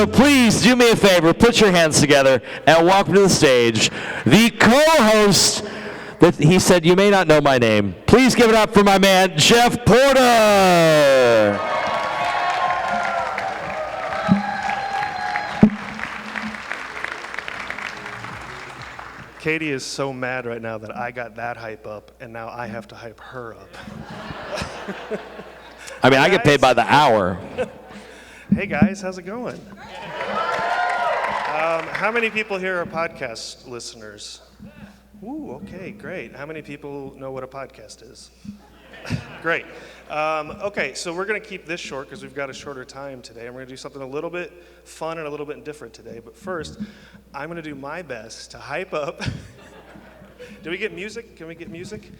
So please do me a favor, put your hands together and welcome to the stage the co-host that he said, you may not know my name. Please give it up for my man, Jeff Porter. Katie is so mad right now that I got that hype up, and now I have to hype her up. I mean, I get paid by the hour. Hey guys, how's it going? How many people here are podcast listeners? Ooh, okay, great. How many people know what a podcast is? Great. Okay, so we're going to keep this short because we've got a shorter time today. And we're going to do something a little bit fun and a little bit different today. But first, I'm going to do my best to hype up. Do we get music? Can we get music?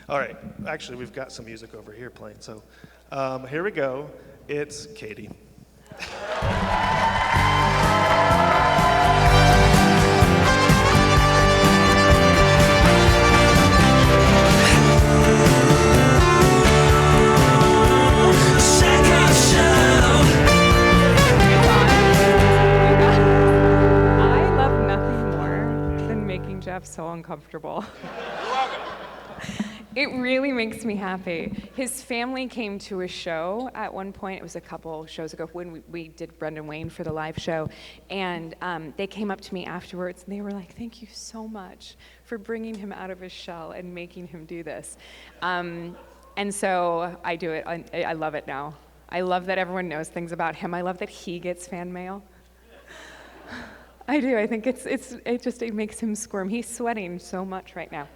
All right. Actually, we've got some music over here playing. So here we go. It's Katie. Jeff so uncomfortable. You're welcome. It really makes me happy. His family came to a show at one point. It was a couple shows ago when we did Brendan Wayne for the live show. And they came up to me afterwards and they were like, thank you so much for bringing him out of his shell and making him do this. And so I do it. I love it now. I love that everyone knows things about him. I love that he gets fan mail. I do. I think it makes him squirm. He's sweating so much right now.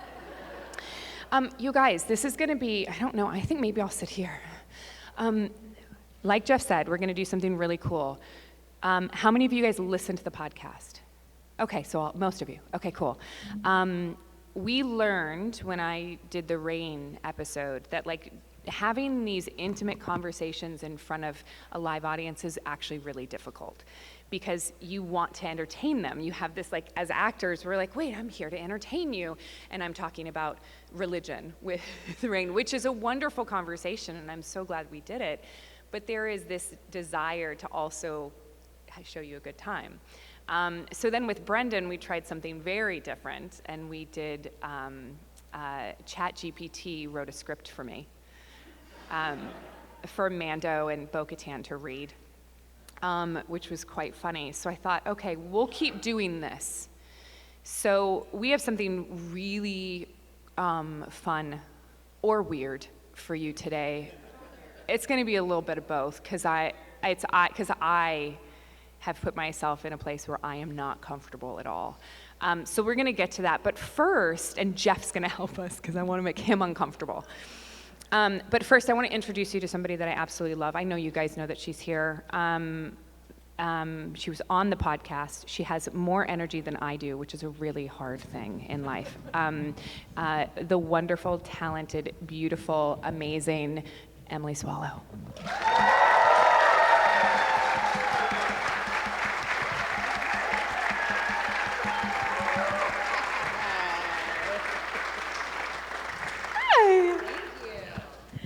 You guys, this is going to be, I don't know, I think maybe I'll sit here. Like Jeff said, we're going to do something really cool. How many of you guys listen to the podcast? Okay, so most of you. Okay, cool. We learned when I did the Rain episode that having these intimate conversations in front of a live audience is actually really difficult because you want to entertain them. You have this, as actors, we're like, wait, I'm here to entertain you. And I'm talking about religion with the Rain, which is a wonderful conversation, and I'm so glad we did it. But there is this desire to also show you a good time. So then with Brendan, we tried something very different, and we did, ChatGPT wrote a script for me. For Mando and Bo-Katan to read, which was quite funny. So I thought, okay, we'll keep doing this. So we have something really fun or weird for you today. It's going to be a little bit of both because I have put myself in a place where I am not comfortable at all. So we're going to get to that. But first, and Jeff's going to help us because I want to make him uncomfortable. But first, I want to introduce you to somebody that I absolutely love. I know you guys know that she's here. She was on the podcast. She has more energy than I do, which is a really hard thing in life. The wonderful, talented, beautiful, amazing Emily Swallow.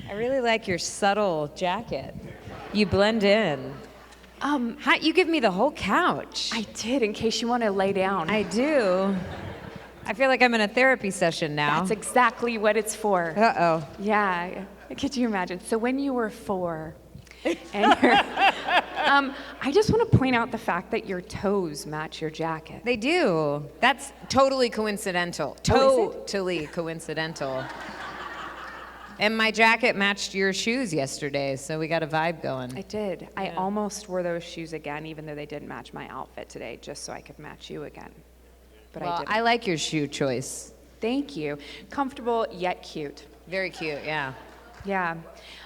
I really like your subtle jacket. You blend in. You give me the whole couch. I did, in case you want to lay down. I do. I feel like I'm in a therapy session now. That's exactly what it's for. Uh-oh. Yeah, could you imagine? So when you were 4, and you're, I just want to point out the fact that your toes match your jacket. They do. That's totally coincidental. Totally coincidental. And my jacket matched your shoes yesterday, so we got a vibe going. It did. Yeah. I almost wore those shoes again, even though they didn't match my outfit today, just so I could match you again. But I didn't. I like your shoe choice. Thank you. Comfortable yet cute. Very cute, yeah. Yeah.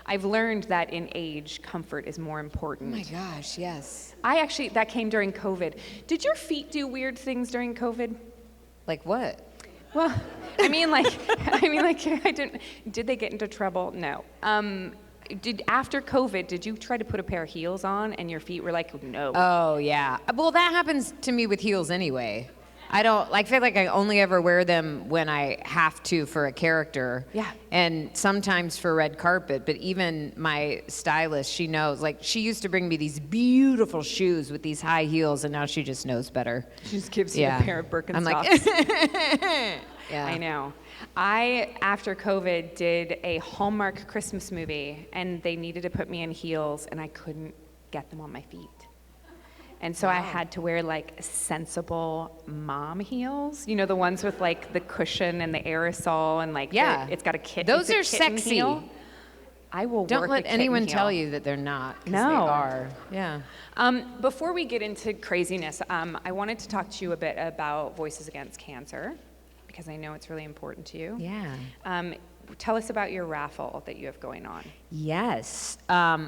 I've learned that in age, comfort is more important. Oh my gosh, yes. That came during COVID. Did your feet do weird things during COVID? Like what? Well, did they get into trouble? No. After COVID, did you try to put a pair of heels on and your feet were like, no? Oh, yeah. Well, that happens to me with heels anyway. I feel like I only ever wear them when I have to for a character. Yeah. And sometimes for red carpet, but even my stylist, she knows, like she used to bring me these beautiful shoes with these high heels, and now she just knows better. She just gives you a pair of Birkenstocks. I'm like, yeah. I know. I, after COVID, did a Hallmark Christmas movie, and they needed to put me in heels, and I couldn't get them on my feet. And so I had to wear like sensible mom heels, you know, the ones with like the cushion and the aerosol and like it's got a kit. Those are kitten sexy. heel. I will Don't work let a kitten anyone heel. tell you that they're not. 'Cause No. they are. Yeah. Before we get into craziness, I wanted to talk to you a bit about Voices Against Cancer, because I know it's really important to you. Yeah. Tell us about your raffle that you have going on. Yes.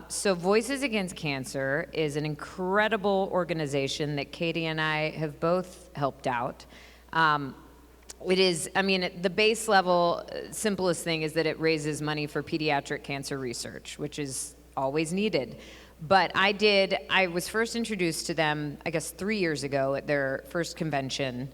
So Voices Against Cancer is an incredible organization that Katee and I have both helped out. It is, I mean, the base level, simplest thing is that it raises money for pediatric cancer research, which is always needed. But I was first introduced to them, I guess 3 years ago at their first convention.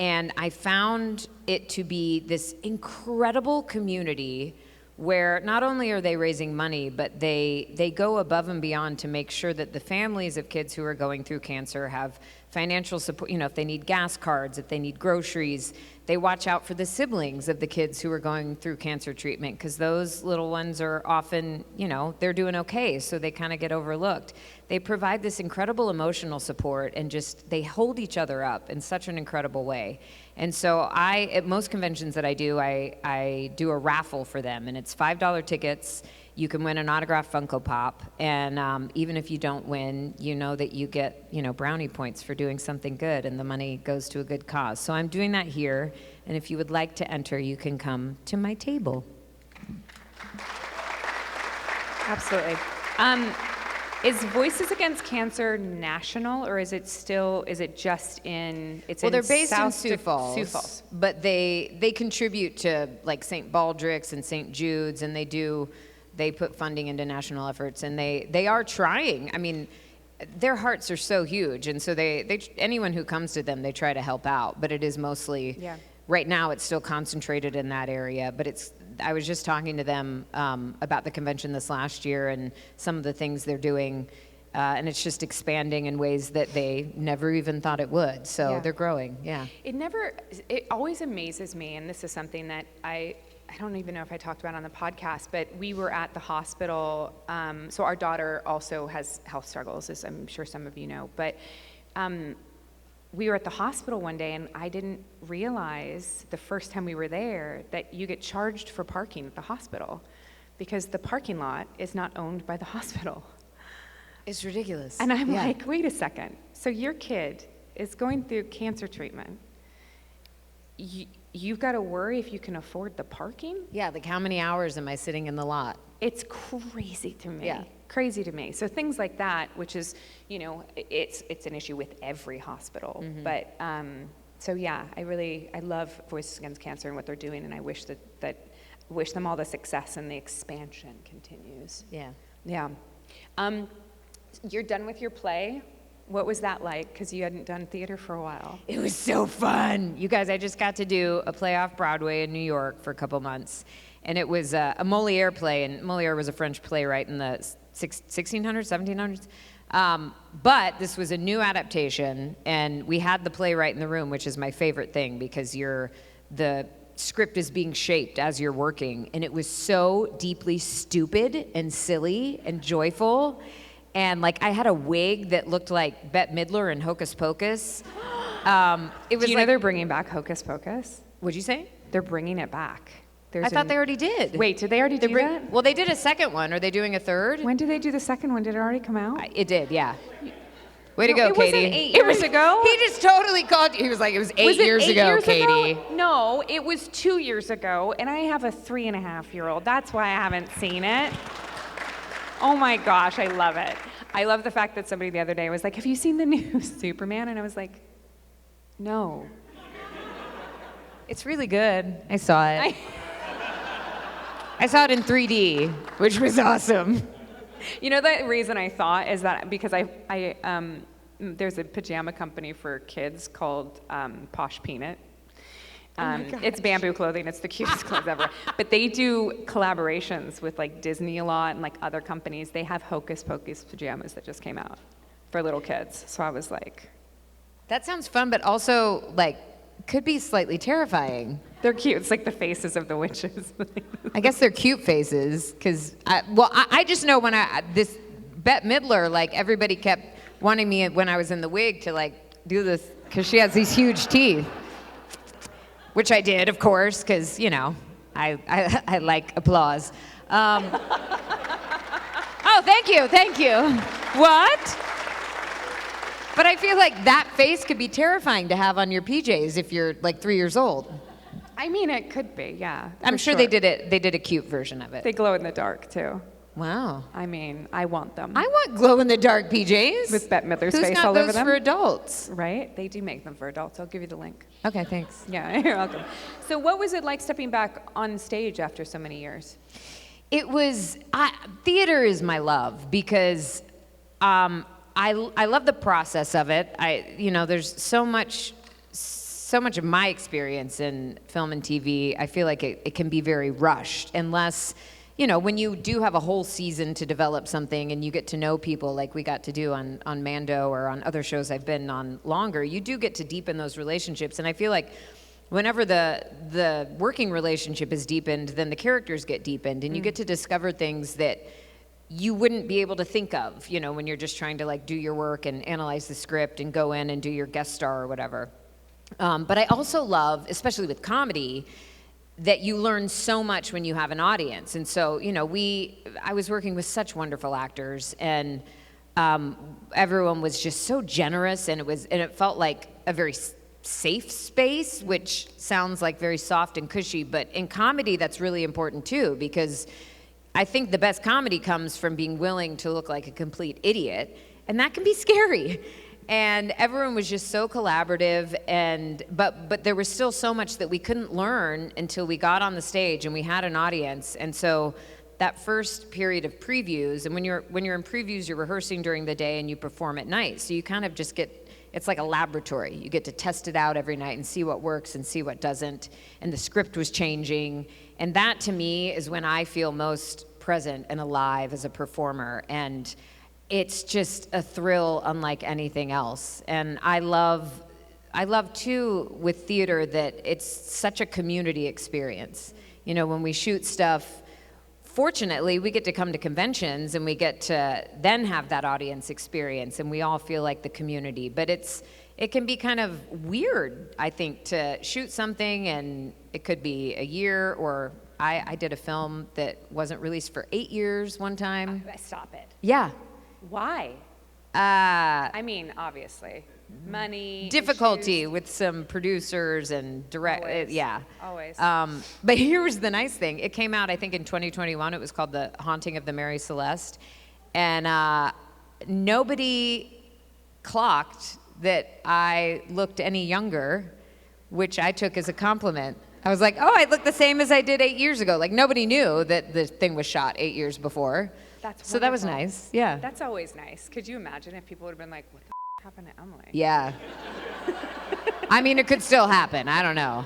And I found it to be this incredible community where not only are they raising money, but they go above and beyond to make sure that the families of kids who are going through cancer have financial support. You know, if they need gas cards, if they need groceries, they watch out for the siblings of the kids who are going through cancer treatment, because those little ones are often, you know, they're doing okay, so they kind of get overlooked. They provide this incredible emotional support, and just, they hold each other up in such an incredible way. And so at most conventions that I do a raffle for them, and it's $5 tickets. You can win an autographed Funko Pop, and even if you don't win, you know that you get, you know, brownie points for doing something good, and the money goes to a good cause. So I'm doing that here, and if you would like to enter, you can come to my table. Absolutely. Is Voices Against Cancer national, or is it just in, Well, they're based in South Sioux Falls, but they contribute to like St. Baldrick's and St. Jude's, and they put funding into national efforts, and they are trying. I mean, their hearts are so huge, and so anyone who comes to them, they try to help out, but it is mostly, right now it's still concentrated in that area, but I was just talking to them about the convention this last year and some of the things they're doing, and it's just expanding in ways that they never even thought it would, so they're growing, It always amazes me, and this is something that I don't even know if I talked about on the podcast, but we were at the hospital. So our daughter also has health struggles, as I'm sure some of you know. But we were at the hospital one day, and I didn't realize the first time we were there that you get charged for parking at the hospital, because the parking lot is not owned by the hospital. It's ridiculous. And I'm like, wait a second. So your kid is going through cancer treatment. You've got to worry if you can afford the parking? Yeah, like how many hours am I sitting in the lot? It's crazy to me. Yeah. Crazy to me. So things like that, which is, you know, it's an issue with every hospital. Mm-hmm. But so yeah, I love Voices Against Cancer and what they're doing, and I wish wish them all the success, and the expansion continues. Yeah. Yeah. You're done with your play. What was that like? Because you hadn't done theater for a while. It was so fun. You guys, I just got to do a play off Broadway in New York for a couple months. And it was a Molière play, and Molière was a French playwright in the 1600s, 1700s. But this was a new adaptation, and we had the playwright in the room, which is my favorite thing, because the script is being shaped as you're working. And it was so deeply stupid and silly and joyful. And like I had a wig that looked like Bette Midler in Hocus Pocus. It was Do you know they're bringing back Hocus Pocus? What'd you say? They're bringing it back. I thought they already did. Wait, did they already do that? Well, they did a second one. Are they doing a third? When did they do the second one? Did it already come out? It did, yeah. Way to No, go, it wasn't Katee. 8 years ago. He just totally called you. He was like, it was 8 years ago, Katee. No, it was 2 years ago, and I have a 3.5-year-old. That's why I haven't seen it. Oh my gosh, I love it. I love the fact that somebody the other day was like, have you seen the new Superman? And I was like, no. It's really good. I saw it. I saw it in 3D, which was awesome. You know, the reason I thought is that because I there's a pajama company for kids called Posh Peanut. Oh It's bamboo clothing. It's the cutest clothes ever. But they do collaborations with like Disney a lot and like other companies. They have Hocus Pocus pajamas that just came out for little kids. So I was like, That sounds fun, but also like could be slightly terrifying. they're cute. It's like the faces of the witches. I guess they're cute faces, because I just know when this Bette Midler, like everybody kept wanting me when I was in the wig to like do this, because she has these huge teeth, which I did, of course, because you know I like applause. Oh, thank you. What? But I feel like that face could be terrifying to have on your PJs if you're like 3 years old. I mean, it could be, yeah. I'm sure they did it. They did a cute version of it. They glow in the dark too. Wow. I mean, I want them. I want glow-in-the-dark PJs. With Bette Midler's Who's face got all those over them. for adults? Right? They do make them for adults. I'll give you the link. Okay, thanks. Yeah, you're welcome. So what was it like stepping back on stage after so many years? It was, theater is my love, because I love the process of it. There's so much of my experience in film and TV. I feel like it can be very rushed unless, when you do have a whole season to develop something and you get to know people like we got to do on Mando or on other shows I've been on longer, you do get to deepen those relationships. And I feel like whenever the working relationship is deepened, then the characters get deepened, and you get to discover things that you wouldn't be able to think of, when you're just trying to like do your work and analyze the script and go in and do your guest star or whatever. But I also love, especially with comedy, that you learn so much when you have an audience. And so, I was working with such wonderful actors, and everyone was just so generous, and it felt like a very safe space, which sounds like very soft and cushy, but in comedy that's really important too, because I think the best comedy comes from being willing to look like a complete idiot, and that can be scary. And everyone was just so collaborative, but there was still so much that we couldn't learn until we got on the stage and we had an audience. And so that first period of previews, and when you're in previews, you're rehearsing during the day and you perform at night. So you kind of just it's like a laboratory. You get to test it out every night and see what works and see what doesn't. And the script was changing. And that to me is when I feel most present and alive as a performer. And it's just a thrill unlike anything else. And I love too with theater that it's such a community experience. When we shoot stuff, fortunately, we get to come to conventions and we get to then have that audience experience, and we all feel like the community. But it can be kind of weird, I think, to shoot something and it could be a year, or I did a film that wasn't released for 8 years one time. Stop it. Yeah. Why? I mean, obviously. Money. Difficulty issues. with some producers and direct. Always. Yeah. Always. But here was the nice thing. It came out, I think, in 2021. It was called The Haunting of the Mary Celeste. And nobody clocked that I looked any younger, which I took as a compliment. I was like, oh, I look the same as I did 8 years ago. Like, nobody knew that the thing was shot 8 years before. That's so that was wonderful. nice. Yeah. That's always nice. Could you imagine if people would have been like, what the happened to Emily? Yeah. I mean, it could still happen. I don't know.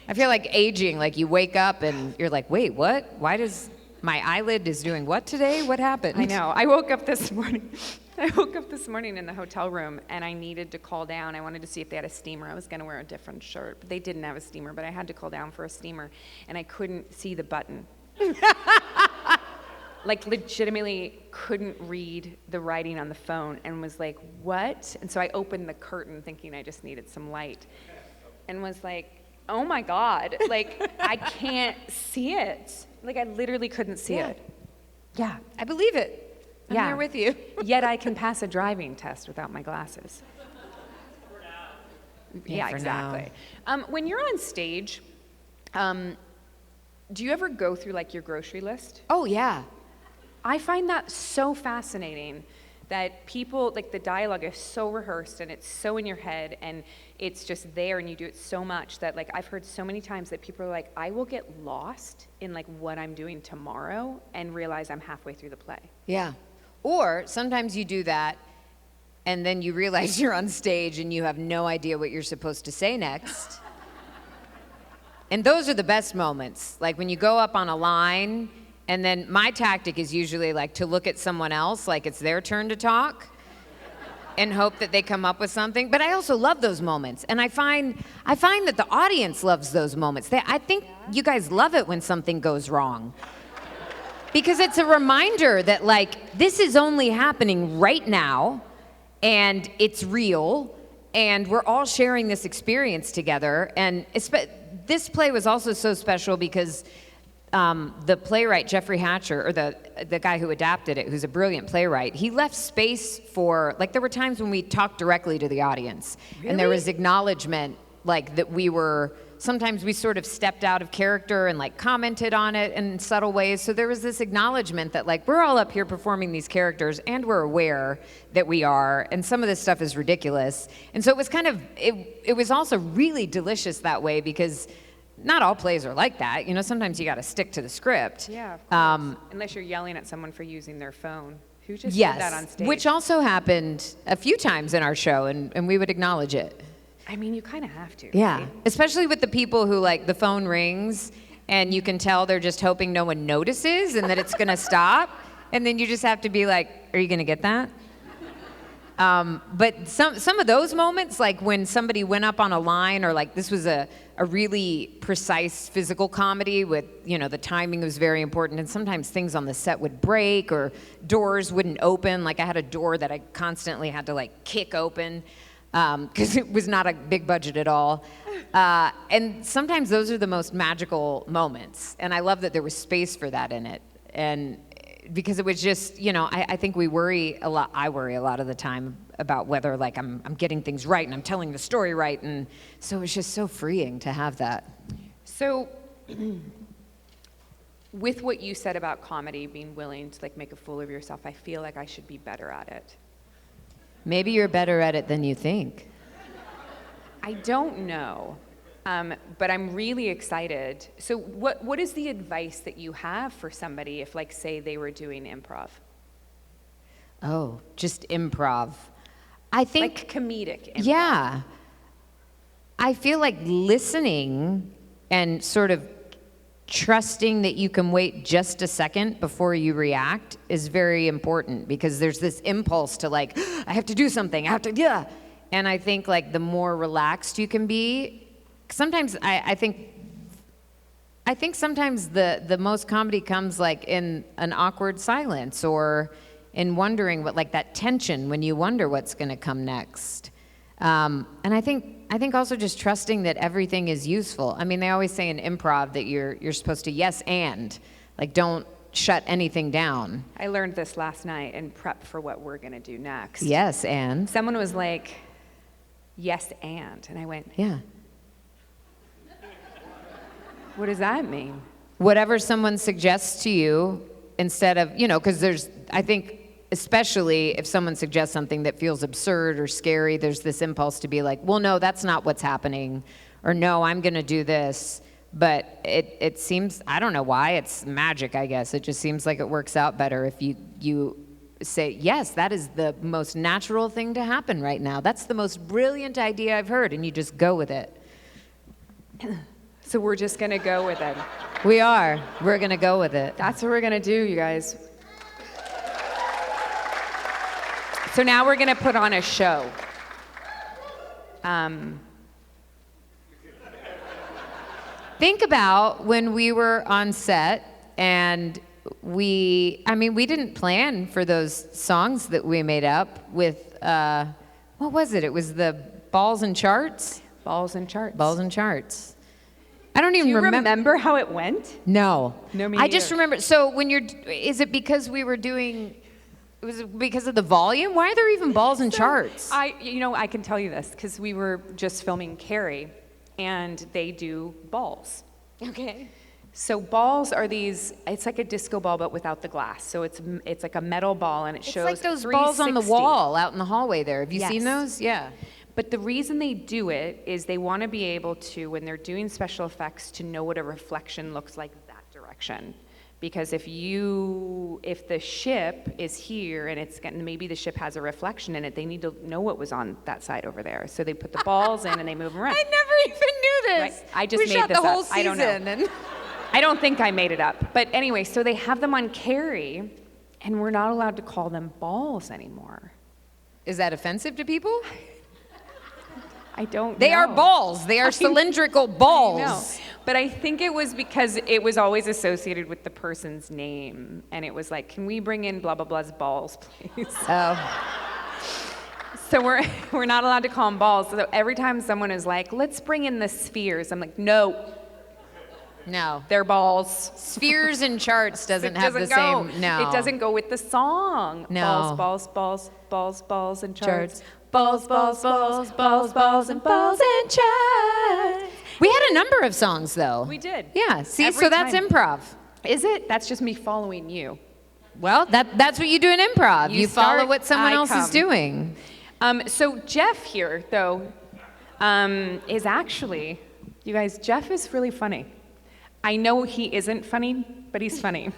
I feel like aging, like you wake up and you're like, wait, what? Why does my eyelid is doing what today? What happened? I know. I woke up this morning in the hotel room, and I needed to call down. I wanted to see if they had a steamer. I was going to wear a different shirt, but they didn't have a steamer, but I had to call down for a steamer, and I couldn't see the button. Like, legitimately couldn't read the writing on the phone, and was like, what? And so I opened the curtain thinking I just needed some light, and was like, oh my God, like, I can't see it. Like, I literally couldn't see it. Yeah. I believe it. I'm here with you. Yet I can pass a driving test without my glasses. Yeah, for exactly. When you're on stage, do you ever go through like your grocery list? Oh, yeah. I find that so fascinating that people, like the dialogue is so rehearsed and it's so in your head and it's just there and you do it so much that like I've heard so many times that people are like, I will get lost in like what I'm doing tomorrow and realize I'm halfway through the play. Yeah. Or sometimes you do that and then you realize you're on stage and you have no idea what you're supposed to say next. And those are the best moments, like when you go up on a line, and then my tactic is usually like to look at someone else like it's their turn to talk and hope that they come up with something. But I also love those moments, and I find that the audience loves those moments. I think you guys love it when something goes wrong, because it's a reminder that like this is only happening right now, and it's real, and we're all sharing this experience together. And this play was also so special because the playwright, Jeffrey Hatcher, or the guy who adapted it, who's a brilliant playwright, he left space for, like, there were times when we talked directly to the audience. Really? And there was acknowledgement, like, that sometimes we sort of stepped out of character and, like, commented on it in subtle ways. So there was this acknowledgement that, like, we're all up here performing these characters, and we're aware that we are, and some of this stuff is ridiculous. And so it was kind of, it was also really delicious that way, because not all plays are like that. You know, sometimes you got to stick to the script. Yeah, of course. Unless you're yelling at someone for using their phone. Who just did that on stage? Which also happened a few times in our show, and we would acknowledge it. I mean, you kind of have to. Yeah, right? especially with the people who, like, the phone rings, and you can tell they're just hoping no one notices and that it's going to stop. And then you just have to be like, are you going to get that? But some of those moments, like when somebody went up on a line, or like this was a really precise physical comedy with, you know, the timing was very important, and sometimes things on the set would break or doors wouldn't open. Like I had a door that I constantly had to like kick open because it was not a big budget at all. And sometimes those are the most magical moments, and I love that there was space for that in it. And because it was just, you know, I think we worry a lot. I worry a lot of the time about whether like I'm getting things right and I'm telling the story right, and so it's just so freeing to have that. So, with what you said about comedy, being willing to like make a fool of yourself, I feel like I should be better at it. Maybe you're better at it than you think. I don't know. But I'm really excited. So what is the advice that you have for somebody if, like, say they were doing improv? Oh, just improv. I think... Like comedic improv. Yeah. I feel like listening and sort of trusting that you can wait just a second before you react is very important, because there's this impulse to like, I have to do something, yeah. And I think like the more relaxed you can be, sometimes I think sometimes the most comedy comes like in an awkward silence, or in wondering what, like that tension when you wonder what's going to come next. And I think also just trusting that everything is useful. I mean, they always say in improv that you're supposed to yes and, like, don't shut anything down. I learned this last night in prep for what we're going to do next. Yes and. Someone was like, yes and I went, yeah. What does that mean? Whatever someone suggests to you, instead of, you know, because I think, especially if someone suggests something that feels absurd or scary, there's this impulse to be like, well, no, that's not what's happening, or no, I'm going to do this. But it seems, I don't know why, it's magic, I guess. It just seems like it works out better if you say, yes, that is the most natural thing to happen right now. That's the most brilliant idea I've heard, and you just go with it. So we're just going to go with it. We are. We're going to go with it. That's what we're going to do, you guys. So now we're going to put on a show. Think about when we were on set, and we didn't plan for those songs that we made up with, what was it? It was the Balls and Charts? Balls and Charts. Balls and Charts. I don't even Do you remember how it went? No. No, me I just neither. remember, so is it because we were doing, was it because of the volume? Why are there even balls and charts? I can tell you this because we were just filming Carrie, and they do balls. Okay. So balls are these. It's like a disco ball, but without the glass. So it's like a metal ball, and it shows. It's like those balls on the 360. wall out in the hallway there. Have you Yes. seen those? Yeah. But the reason they do it is they want to be able to, when they're doing special effects, to know what a reflection looks like that direction. Because if the ship is here and maybe the ship has a reflection in it, they need to know what was on that side over there. So they put the balls in and they move them around. I never even knew this. Right. I just we made shot this the whole up. I don't season. know. And I don't think I made it up. But anyway, so they have them on carry, and we're not allowed to call them balls anymore. is that offensive to people? I don't They know. are balls. They are cylindrical balls. I know. But I think it was because it was always associated with the person's name. And it was like, can we bring in blah, blah, blah's balls, please? So we're not allowed to call them balls. So every time someone is like, let's bring in the spheres, I'm like, no, No. they're balls. Spheres and charts doesn't It have doesn't the go. same. No. It doesn't go with the song. No. Balls, and charts. Charts. Balls, and charts. We had a number of songs though. We did. Yeah. See, Every so that's time. improv. Is it? That's just me following you. Well, that's what you do in improv. You You follow start, what someone I else is come. doing. So Jeff here, though, is actually, you guys, Jeff is really funny. I know he isn't funny, but he's funny.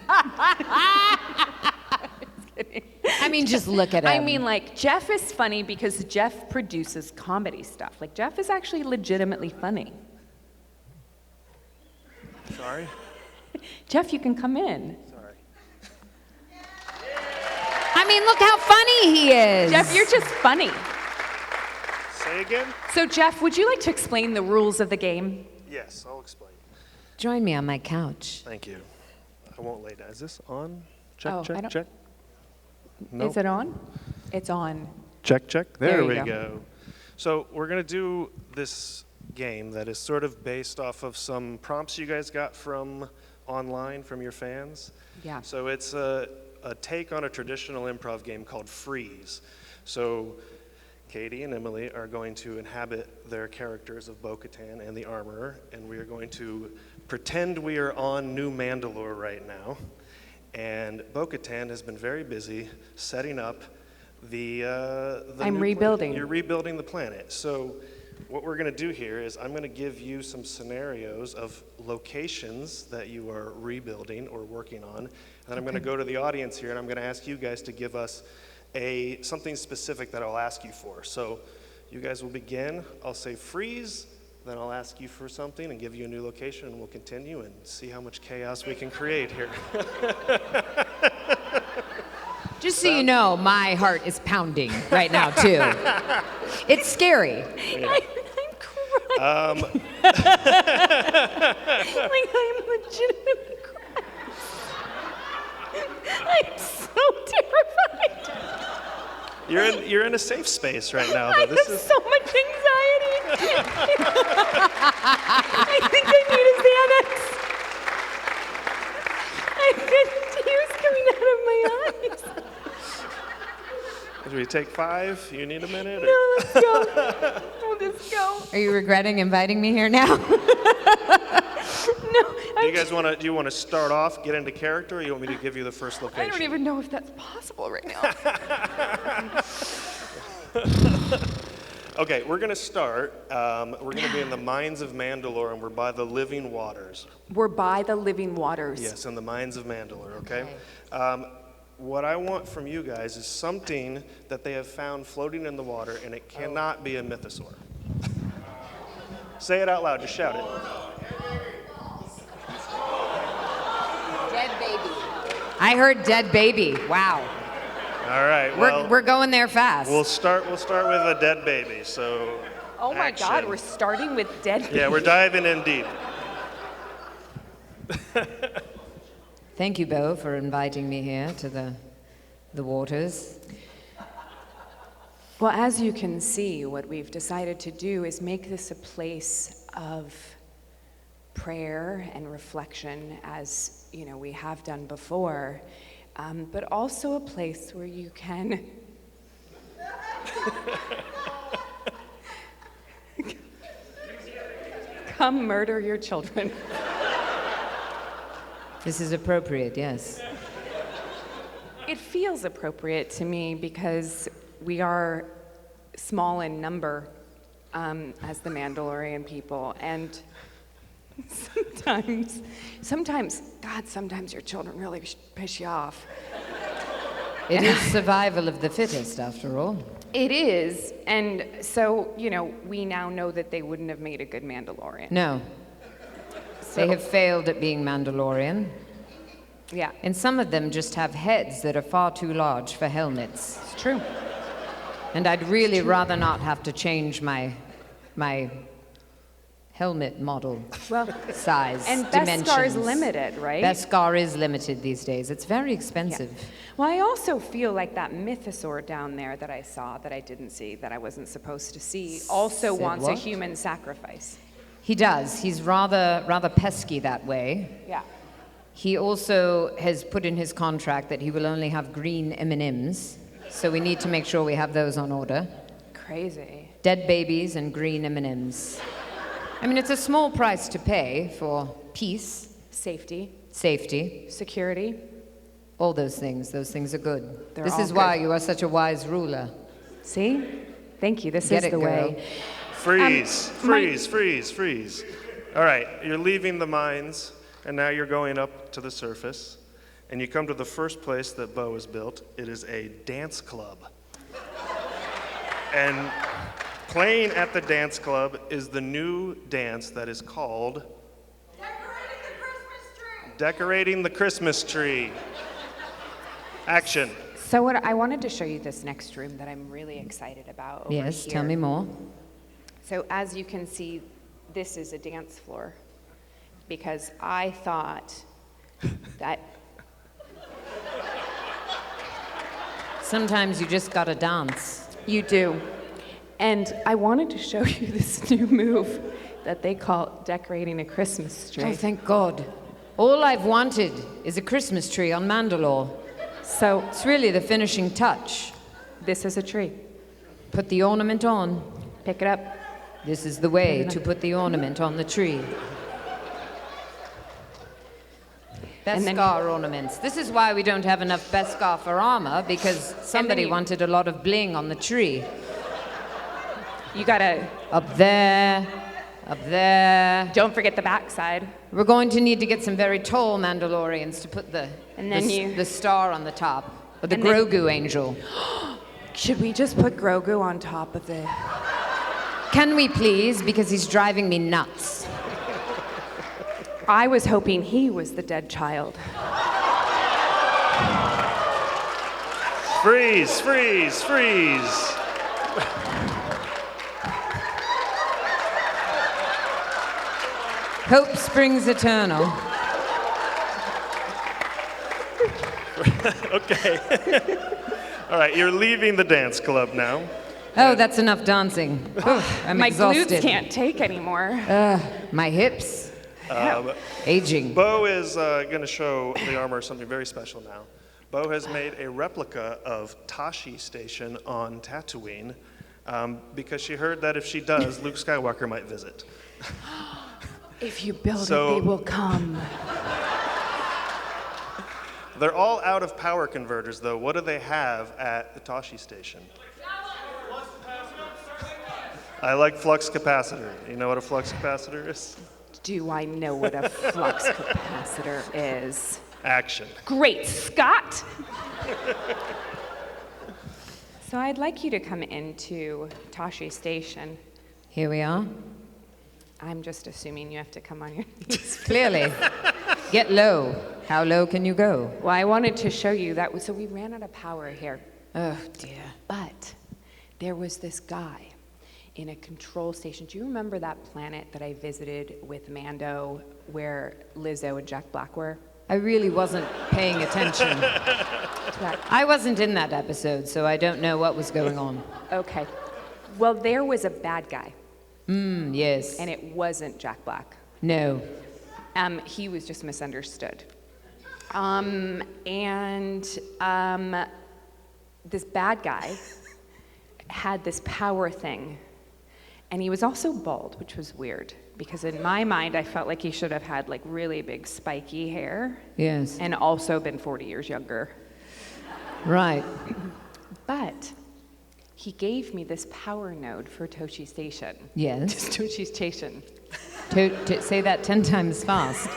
I mean, just look at him. I mean, like, Jeff is funny because Jeff produces comedy stuff. Like, Jeff is actually legitimately funny. Sorry? Jeff, you can come in. Sorry. I mean, look how funny he is. Jeff, you're just funny. Say again? So, Jeff, would you like to explain the rules of the game? Yes, I'll explain. Join me on my couch. Thank you. I won't lay down. Is this on? Check, Oh, I check, don't- check. Nope. Is it on? It's on. Check, check. There, There you we go. go. So we're going to do this game that is sort of based off of some prompts you guys got from online from your fans. Yeah. So it's a take on a traditional improv game called Freeze. So Katie and Emily are going to inhabit their characters of Bo-Katan and the Armorer, and we are going to pretend we are on New Mandalore right now. And Bo-Katan has been very busy setting up the I'm new rebuilding. You're rebuilding the planet. So what we're going to do here is I'm going to give you some scenarios of locations that you are rebuilding or working on. And then I'm going to go to the audience here and I'm going to ask you guys to give us something specific that I'll ask you for. So you guys will begin. I'll say freeze. Then I'll ask you for something and give you a new location, and we'll continue and see how much chaos we can create here. Just so you know, my heart is pounding right now, too. It's scary. I'm crying. Like, I'm legitimately crying. I'm so terrified. You're in a safe space right now. I Though. This have is so much anxiety. I think I need a Xanax. I've got tears coming out of my eyes. Should we take 5? You need a minute? No, let's go. I'll just go. Are you regretting inviting me here now? No, Do you want to start off, get into character, or you want me to give you the first location? I don't even know if that's possible right now. Okay, we're going to start. We're going to be in the mines of Mandalore, and we're by the living waters. We're by the living waters. Yes, in the mines of Mandalore, okay? What I want from you guys is something that they have found floating in the water, and it cannot be a mythosaur. Say it out loud, just shout it. Dead baby. I heard dead baby. Wow. All right, well, We're going there fast. we'll start with a dead baby, so Oh my God, action. we're starting with dead. Yeah, we're diving in deep. Thank you, Bo, for inviting me here to the waters. Well, as you can see, what we've decided to do is make this a place of prayer and reflection, as you know we have done before, but also a place where you can come murder your children. This is appropriate, yes. It feels appropriate to me because we are small in number as the Mandalorian people, and sometimes your children really piss you off. It is survival of the fittest, after all. It is, and so, we now know that they wouldn't have made a good Mandalorian. No. They have failed at being Mandalorian. Yeah, And some of them just have heads that are far too large for helmets. it's true. And I'd really rather not have to change my helmet model size, And dimensions. Beskar is limited, right? Beskar is limited these days. It's very expensive. Well, I also feel like that mythosaur down there that I saw, that I didn't see, that I wasn't supposed to see, also Said wants a what? human sacrifice. He does. He's rather pesky that way. Yeah. He also has put in his contract that he will only have green M&Ms, so we need to make sure we have those on order. Crazy. Dead babies and green M&Ms. I mean, it's a small price to pay for peace, Safety, safety, security. all those things. Those things are good. They're This all is why good. you are such a wise ruler. See? Thank you. This Get is it, the girl. way. Freeze, my- freeze. All right, you're leaving the mines, and now you're going up to the surface, and you come to the first place that Bo has built. It is a dance club. And playing at the dance club is the new dance that is called Decorating the Christmas Tree. Action. So I wanted to show you this next room that I'm really excited about over Yes, here. tell me more. So as you can see, this is a dance floor because I thought that Sometimes you just gotta dance. you do. And I wanted to show you this new move that they call decorating a Christmas tree. Oh, thank God. All I've wanted is a Christmas tree on Mandalore. So It's really the finishing touch. this is a tree. Put the ornament on. Pick it up. This is the way to put the ornament on the tree. And then- Beskar ornaments. This is why we don't have enough Beskar for armor, because somebody you- wanted a lot of bling on the tree. You gotta, Up there, up there. don't forget the backside. We're going to need to get some very tall Mandalorians to put And then the star on the top, or the And then- Grogu angel. Should we just put Grogu on top of the... Can we please? Because he's driving me nuts. I was hoping he was the dead child. Freeze. Hope springs eternal. Okay. All right, you're leaving the dance club now. Oh, that's enough dancing. Oof, I'm My exhausted. glutes can't take anymore. My hips, aging. Bo is going to show the armor something very special now. Bo has made a replica of Toshi Station on Tatooine because she heard that if she does, Luke Skywalker might visit. If you build So- it, they will come. They're all out of power converters, though. What do they have at the Toshi Station? I like flux capacitor. You know what a flux capacitor is? Do I know what a flux capacitor is? Action. Great Scott! So I'd like you to come into Toshi Station. Here we are. I'm just assuming you have to come on your knees. Clearly. Get low. How low can you go? Well, I wanted to show you that. So we ran out of power here. Oh, dear. But there was this guy in a control station. Do you remember that planet that I visited with Mando where Lizzo and Jack Black were? I really wasn't paying attention. I wasn't in that episode, so I don't know what was going on. Okay. Well, there was a bad guy, Yes. and it wasn't Jack Black. No. He was just misunderstood. This bad guy had this power thing, and he was also bald, which was weird, because in my mind, I felt like he should have had like really big spiky hair Yes. and also been 40 years younger. Right. But he gave me this power node for Toshi Station. Yes. Toshi Station. Say that 10 times fast.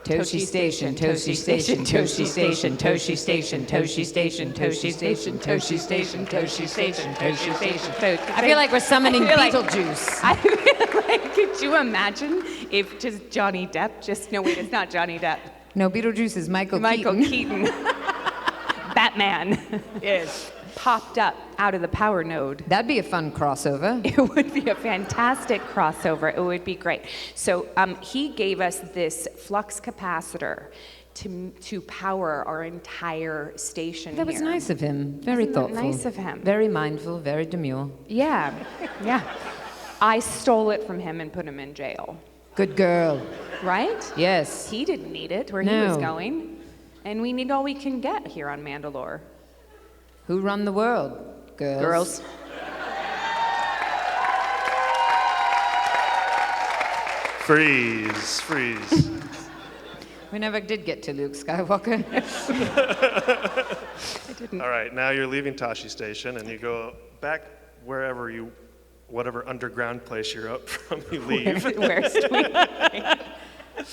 Toshi Station, Toshi Station, Toshi Station, Toshi Station, Toshi Station, Toshi Station, Toshi Station, Toshi Station, Toshi Station. I feel like we're summoning Beetlejuice. I feel like, could you imagine if just Johnny Depp, no wait, it's not Johnny Depp. No, Beetlejuice is Michael Keaton. Batman is popped up out of the power node. That'd be a fun crossover. It would be a fantastic crossover. It would be great. So he gave us this flux capacitor to power our entire station. That was here. nice of him. Very Isn't that thoughtful. nice of him? Very mindful, very demure. Yeah, yeah. I stole it from him and put him in jail. Good girl. Right? Yes. He didn't need it where he was going. And we need all we can get here on Mandalore. Who run the world? Girls. Freeze. We never did get to Luke Skywalker. I didn't. All right, now you're leaving Toshi Station and you go back whatever underground place you're up from, you leave. Where's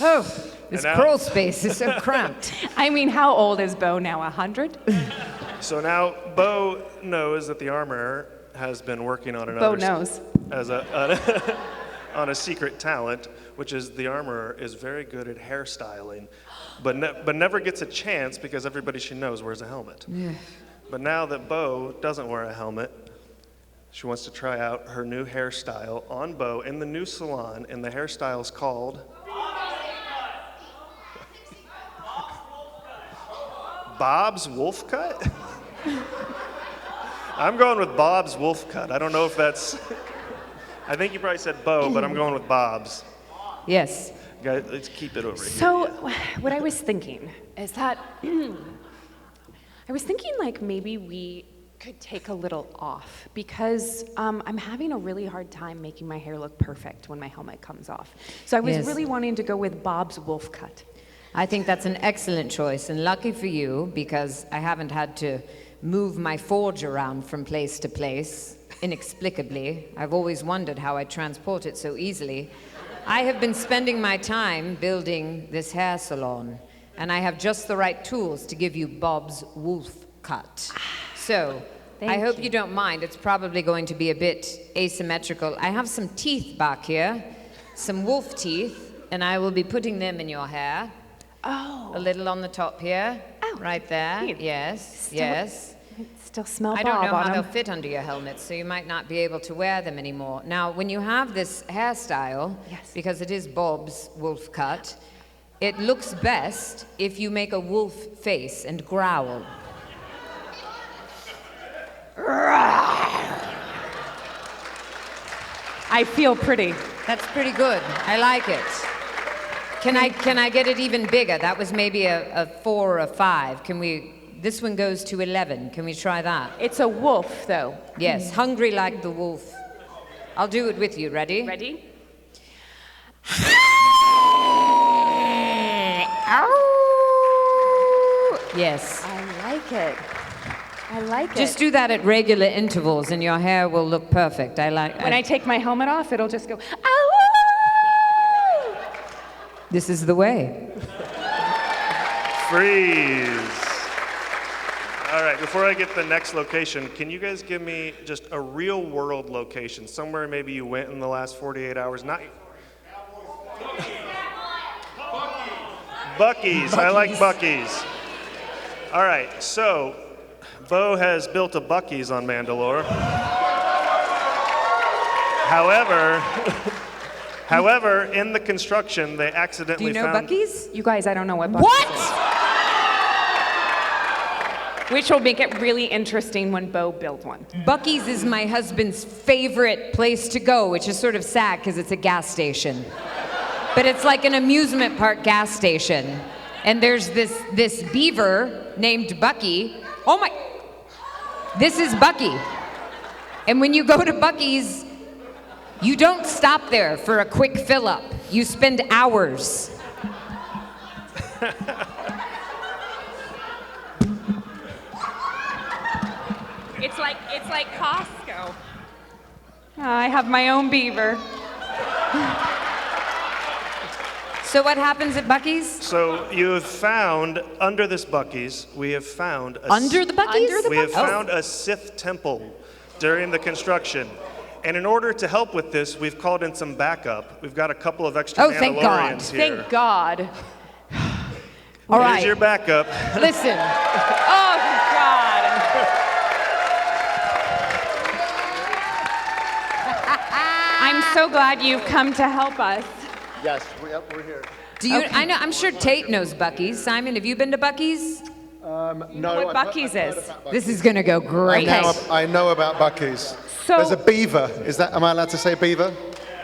Oh, this crawl space is so cramped. I mean, how old is Bo now? 100? So now Bo knows that the armorer has been working on Bo knows. On a secret talent, which is the armorer is very good at hairstyling, but never gets a chance because everybody she knows wears a helmet. Yeah. But now that Bo doesn't wear a helmet, she wants to try out her new hairstyle on Bo in the new salon, and the hairstyle is called Bob's Wolf Cut? I'm going with Bob's Wolf Cut. I don't know if that's... I think you probably said Bo, but I'm going with Bob's. Yes. Guys, let's keep it over here. So, what I was thinking is that I was thinking like maybe we could take a little off because I'm having a really hard time making my hair look perfect when my helmet comes off. So I was really wanting to go with Bob's Wolf Cut. I think that's an excellent choice, and lucky for you, because I haven't had to move my forge around from place to place inexplicably. I've always wondered how I transport it so easily. I have been spending my time building this hair salon, and I have just the right tools to give you Bob's Wolf Cut. So, I hope you don't mind. It's probably going to be a bit asymmetrical. I have some teeth back here, some wolf teeth, and I will be putting them in your hair. Oh. A little on the top here. Oh, right there. teeth. Yes, yes. Still smell I Bob don't know on how they'll them. fit under your helmet, so you might not be able to wear them anymore. Now, when you have this hairstyle, because it is Bob's Wolf Cut, it looks best if you make a wolf face and growl. I feel pretty. That's pretty good. I like it. Can I get it even bigger? That was maybe a 4 or a 5. Can we? This one goes to 11. Can we try that? It's a wolf, though. Yes, hungry like the wolf. I'll do it with you. Ready? Ready? Yes. I like it. I like it. Just do that at regular intervals and your hair will look perfect. When I take my helmet off, it'll just go, ow! This is the way. Freeze. All right, before I get the next location, can you guys give me just a real world location, somewhere maybe you went in the last 48 hours? Not Buc-ee's. I like Buc-ee's. All right, so Bo has built a Buc-ee's on Mandalore. However, in the construction, they accidentally Do you know found... Buc-ee's? You guys, I don't know what Buc-ee's What? is. Which will make it really interesting when Bo builds one. Buc-ee's is my husband's favorite place to go, which is sort of sad because it's a gas station. But it's like an amusement park gas station. And there's this beaver named Buc-ee. Oh my, this is Buc-ee. And when you go to Buc-ee's, you don't stop there for a quick fill up. You spend hours. It's like It's like Costco. I have my own beaver. So what happens at Buc-ee's? So you have found, under this Buc-ee's, we have found a Under the Buc-ee's? Under the we have found a Sith temple during the construction. And in order to help with this, we've called in some backup. We've got a couple of extra Thank God. Mandalorians here. Thank God. All Here's right. your backup. Listen. Oh, God. I'm so glad you've come to help us. Yes, we're here. Do you? I know. I'm sure Tate knows Buc-ee's. Simon, have you been to Buc-ee's? No, What Buc-ee's is. This is gonna go great. I know about Buc-ee's. So- There's a beaver. Am I allowed to say beaver?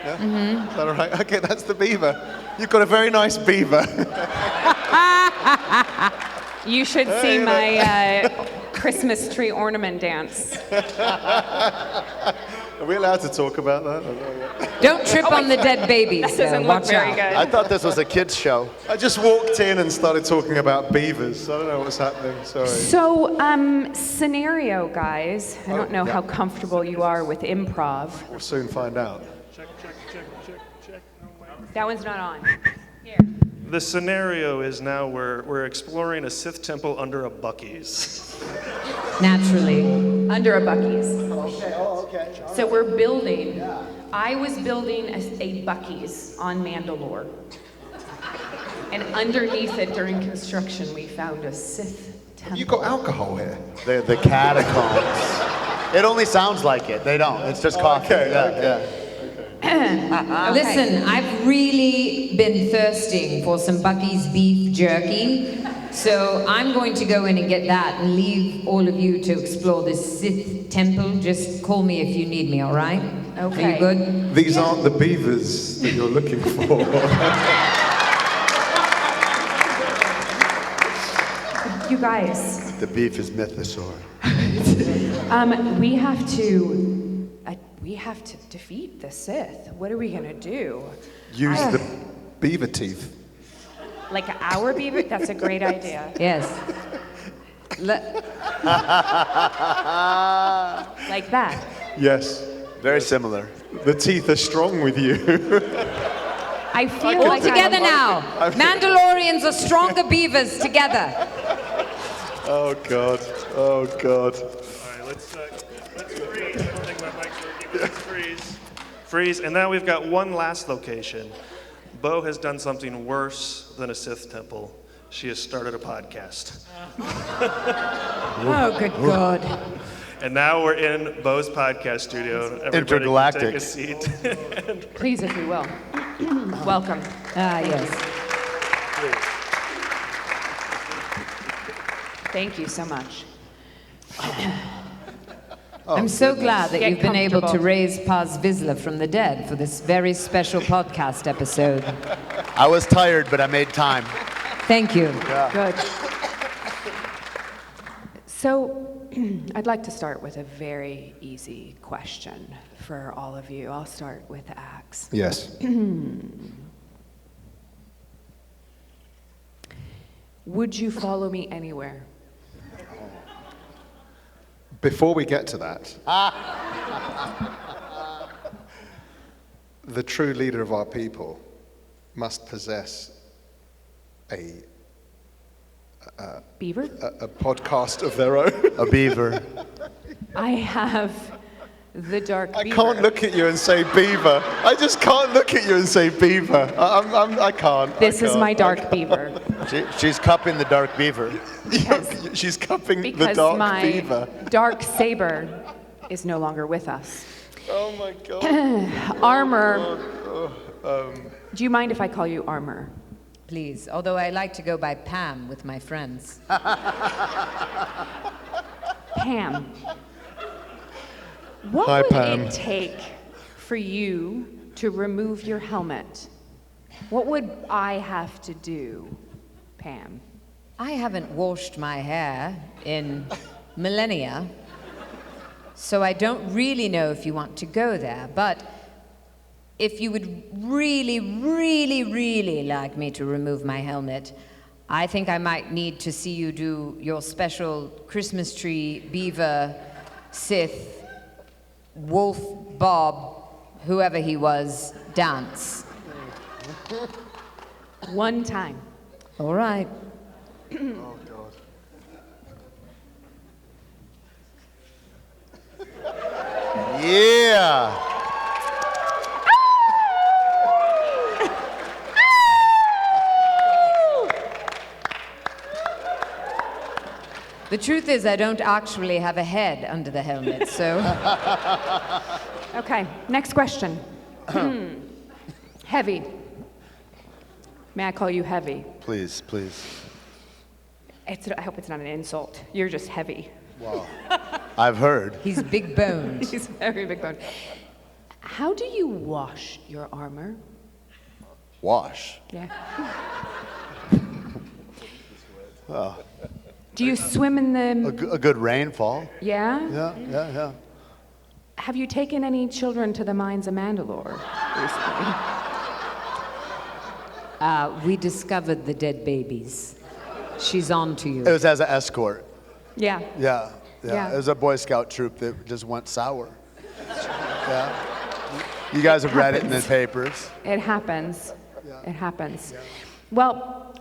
Yeah? Is that all right? Okay, that's the beaver. You've got a very nice beaver. You should see my Christmas tree ornament dance. Are we allowed to talk about that? Don't trip on the dead babies. That doesn't though. look Watch very out. good. I thought this was a kid's show. I just walked in and started talking about beavers. I don't know what's happening. Sorry. So, scenario, guys. I don't know how comfortable you are with improv. We'll soon find out. Check. That one's not on. Here. The scenario is now we're exploring a Sith temple under a Buc-ee's. Naturally. Under a Buc-ee's. Okay. So we're building. I was building a Buc-ee's on Mandalore. And underneath it during construction, we found a Sith temple. You got alcohol here? The catacombs. It only sounds like it. They don't. It's just coffee. Okay. Listen, I've really been thirsting for some Buc-ee's beef jerky. So I'm going to go in and get that and leave all of you to explore this Sith temple. Just call me if you need me, all right? Okay. Are you good? These aren't the beavers that you're looking for. You guys, The beef is mythosaur. we have to defeat the Sith. What are we gonna do? Use the beaver teeth. Like our beaver? That's a great idea. Yes. Like that. Yes. Very similar. The teeth are strong with you. I feel All like together now. Mandalorians are stronger beavers together. Oh God. Oh God. All right, let's freeze. I don't think my mic's working. Let's freeze. Freeze. And now we've got one last location. Bo has done something worse than a Sith temple. She has started a podcast. Oh, good God. And now we're in Bo's podcast studio. Everybody Intergalactic. Can take a seat. Please, if you will. Welcome. Ah, yes. Thank you so much. I'm so glad that Get you've been able to comfortable. raise Paz Vizsla from the dead for this very special podcast episode. I was tired, but I made time. Thank you. Good. So, I'd like to start with a very easy question for all of you. I'll start with Axe. Yes. Would you follow me anywhere? Before we get to that, the true leader of our people must possess a Beaver? podcast of their own. A beaver. I have the dark I beaver. can't look at you and say beaver. I just can't look at you and say beaver. I can't. This I is can't. my dark beaver. She's cupping the dark beaver. She's cupping the Because dark my beaver. dark saber is no longer with us. Oh my God. Armor. Do you mind if I call you Armor? Please, although I like to go by Pam with my friends. Pam. What Hi, would Pam. it take for you to remove your helmet? What would I have to do, Pam? I haven't washed my hair in millennia, so I don't really know if you want to go there, but if you would really, really, really like me to remove my helmet, I think I might need to see you do your special Christmas tree beaver Sith, Wolf, Bob, whoever he was, dance? One time. All right. Oh, God. Yeah. The truth is, I don't actually have a head under the helmet, so. Okay, next question. Heavy. May I call you heavy? Please, please. I hope it's not an insult. You're just heavy. Wow. I've heard. He's big boned. He's very big bone. How do you wash your armor? Wash. Yeah. Oh. Do you swim in the... A good rainfall. Yeah? Yeah. Have you taken any children to the mines of Mandalore recently? We discovered the dead babies. She's on to you. It was as an escort. Yeah. Yeah. Yeah. It was a Boy Scout troop that just went sour. Yeah. You guys have read it in the papers. It happens. Yeah. It happens. Yeah. Well,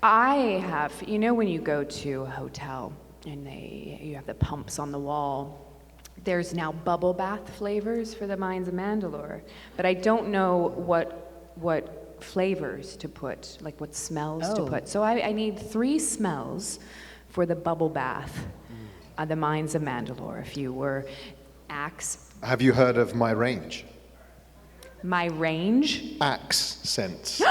I have, you know, when you go to a hotel and you have the pumps on the wall, there's now bubble bath flavors for the mines of Mandalore, but I don't know what flavors to put, like what smells to put. So I need 3 smells for the bubble bath of the mines of Mandalore. If you were Axe. Have you heard of my range? My range? Axe scents.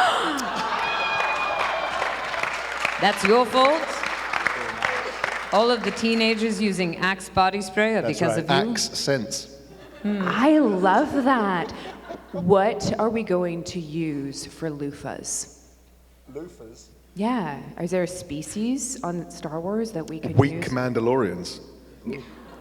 That's your fault? All of the teenagers using Axe body spray are because of you? Axe scents. I love that. What are we going to use for loofahs? Loofahs? Yeah. Is there a species on Star Wars that we could Weak use? Mandalorians.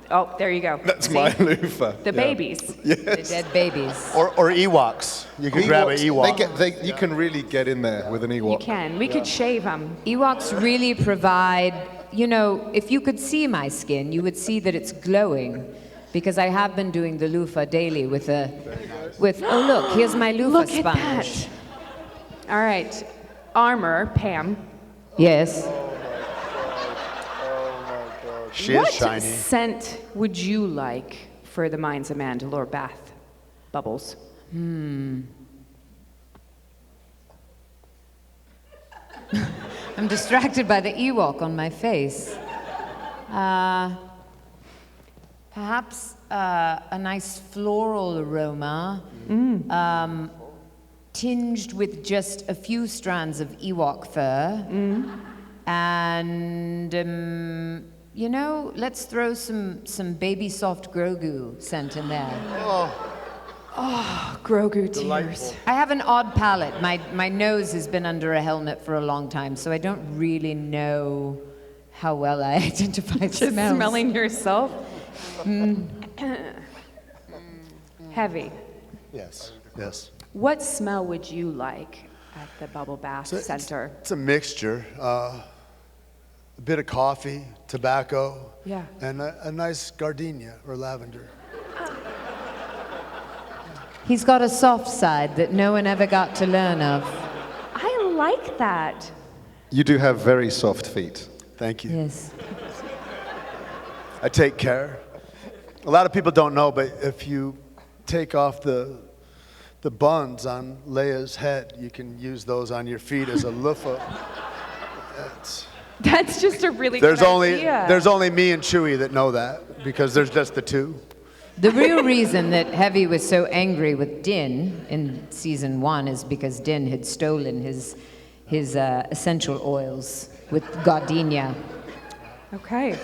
Oh, there you go. That's See? my loofah. The babies. The dead babies. Or Ewoks. You can grab an Ewok. You can really get in there with an Ewok. You can. We could shave them. Ewoks really provide, you know, if you could see my skin, you would see that it's glowing. Because I have been doing the loofah daily with oh look, here's my loofah Look sponge. at that. All right. Armor, Pam. Yes. She What is shiny. scent would you like for the mines of Mandalore bath bubbles? I'm distracted by the Ewok on my face. Perhaps a nice floral aroma, tinged with just a few strands of Ewok fur, and you know, let's throw some baby soft Grogu scent in there. Grogu tears. I have an odd palate. My nose has been under a helmet for a long time, so I don't really know how well I identify Just smells. smelling yourself? Heavy. Yes. What smell would you like at the bubble bath center? It's a mixture. A bit of coffee, tobacco, Yeah. and a nice gardenia or lavender. He's got a soft side that no one ever got to learn of. I like that. You do have very soft feet. Thank you. Yes. I take care. A lot of people don't know, but if you take off the buns on Leia's head, you can use those on your feet as a loofah. That's just a really There's good only idea. there's only me and Chewie that know that because there's just the two. The real reason that Heavy was so angry with Din in season 1 is because Din had stolen his essential oils with gardenia. Okay.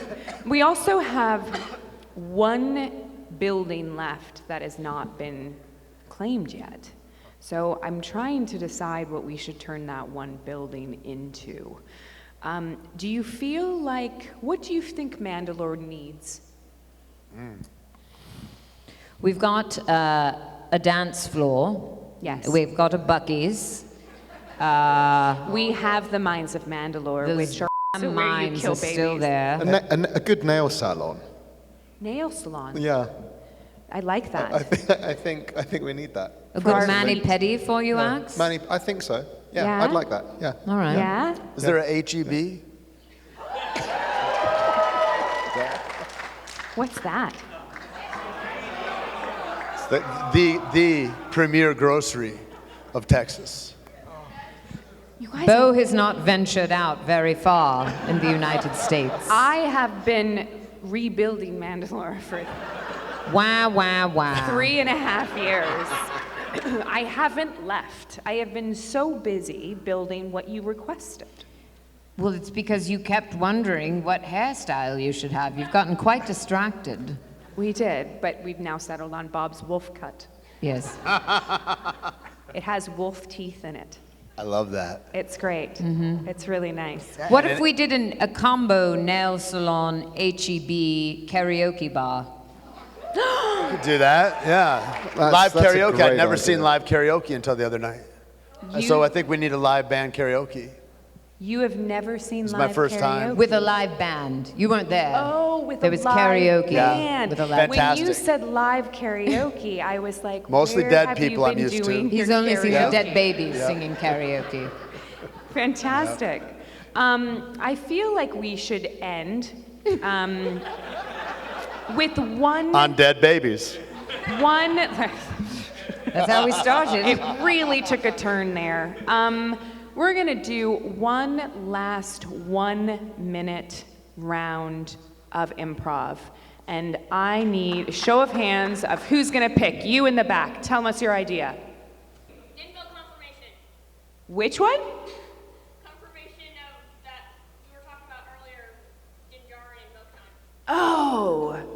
We also have one building left that has not been claimed yet. So I'm trying to decide what we should turn that one building into. Do you feel like, what do you think Mandalore needs? We've got a dance floor. Yes. We've got a Buc-ee's. We have the mines of Mandalore, which are also where you mines kill are still babies. there. A good nail salon. Nail salon. Yeah. I like that. I think we need that. A good mani-pedi for you, Axe? I think so. Yeah, Yeah? I'd like that. Yeah. All right. Yeah? Is there a HEB? What's that? The premier grocery of Texas. You guys, Bo has not ventured out very far in the United States. I have been rebuilding Mandalore for Wow, wow, wow. 3.5 years. I haven't left. I have been so busy building what you requested. Well, it's because you kept wondering what hairstyle you should have. You've gotten quite distracted. We did, but we've now settled on Bob's wolf cut. Yes. It has wolf teeth in it. I love that. It's great. Mm-hmm. It's really nice. What if we did a combo nail salon HEB karaoke bar? Could do that, yeah. Live that's a karaoke. I'd great never idea. seen live karaoke until the other night. So I think we need a live band karaoke. You have never seen It's live my first time. karaoke? With a live band. You weren't there. Oh, with there a was live karaoke. band. With a live When you Fantastic. said live karaoke, I was like, Mostly where dead have people you I'm been used to. doing He's your only seen the karaoke? dead babies singing karaoke. Fantastic. I feel like we should end with one. On dead babies. That's how we started. It really took a turn there. We're gonna do one last 1-minute round of improv. And I need a show of hands of who's gonna pick. You in the back, tell us your idea. Info confirmation. Which one? Confirmation of that you were talking about earlier, Dinjarin and Milktown. Oh, I'm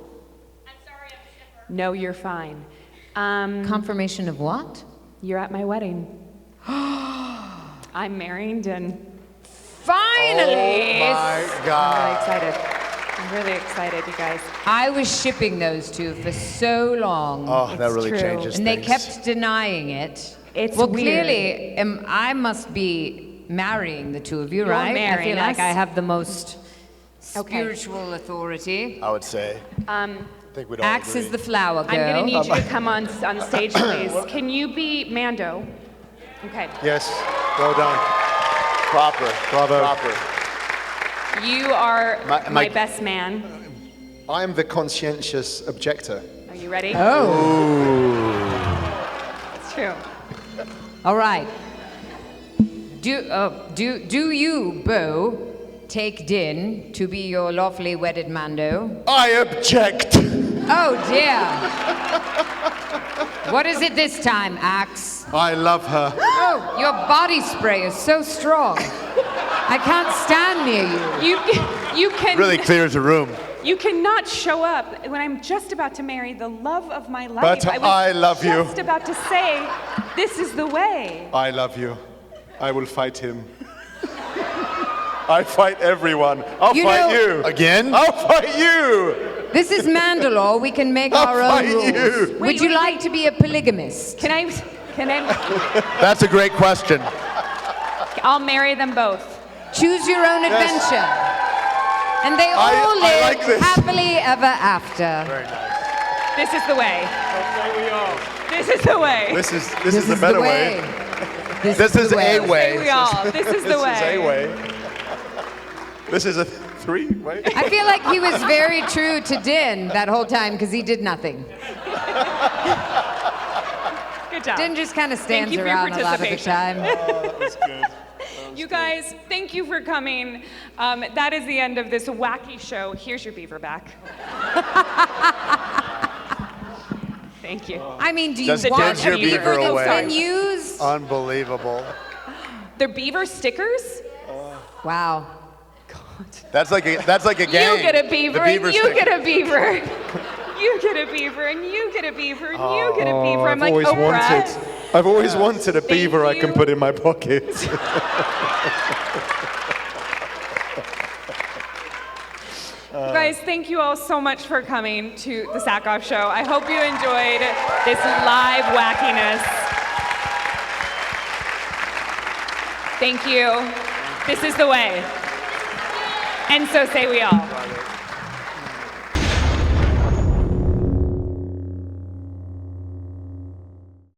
sorry, I'm a shipper. no, you're fine. Confirmation of what? You're at my wedding. I'm married and Finally! My I'm really God. excited. I'm really excited, you guys. I was shipping those two for so long. Oh, that It's really true. changes And they things. kept denying it. It's well, weird. clearly, I must be marrying the two of you, You're right? I marrying feel like us. I have the most Okay. spiritual authority. I would say. I think we'd all Axe agree. is the flower girl. I'm gonna need you to come on stage, please. Can you be Mando? Okay. Yes. Well done. Proper. Bravo. Proper. You are My- my best man. I am the conscientious objector. Are you ready? Oh, It's true. all right. Do you, Bo, take Din to be your lawfully wedded Mando? I object. Oh dear. What is it this time, Axe? I love her. Oh, your body spray is so strong. I can't stand near you. You can Really clears the room. You cannot show up when I'm just about to marry the love of my life. But was I love you. Just about to say, this is the way. I love you. I will fight him. I fight everyone. I'll You fight know- you. Again? I'll fight you. This is Mandalore. We can make I'll our own fight rules. you. Would Wait, you wait, like wait. to be a polygamist? Can I? That's a great question. I'll marry them both. Choose your own adventure. And they all I live like this. happily ever after. This is the way. This is the way. This is the better way. This is the a Say way. we all. This is the This way. is a way. This is a three-way. I feel like he was very true to Din that whole time because he did nothing. Good job. Din just kind of Thank stands you for your around a lot of the participation. time. You guys, thank you for coming. That is the end of this wacky show. Here's your beaver back. Thank you. I mean, do you Just want gives your a beaver beaver that's away. been used? Unbelievable. They're beaver stickers? Wow. That's like a game. You get a beaver, The beaver and you stick. get a beaver. You get a beaver, and you get a beaver, and you get a beaver. I'm like, Oprah. I've always wanted a beaver I can you. put in my pocket. You guys, thank you all so much for coming to the Sackhoff Show. I hope you enjoyed this live wackiness. Thank you. This is the way. And so say we all.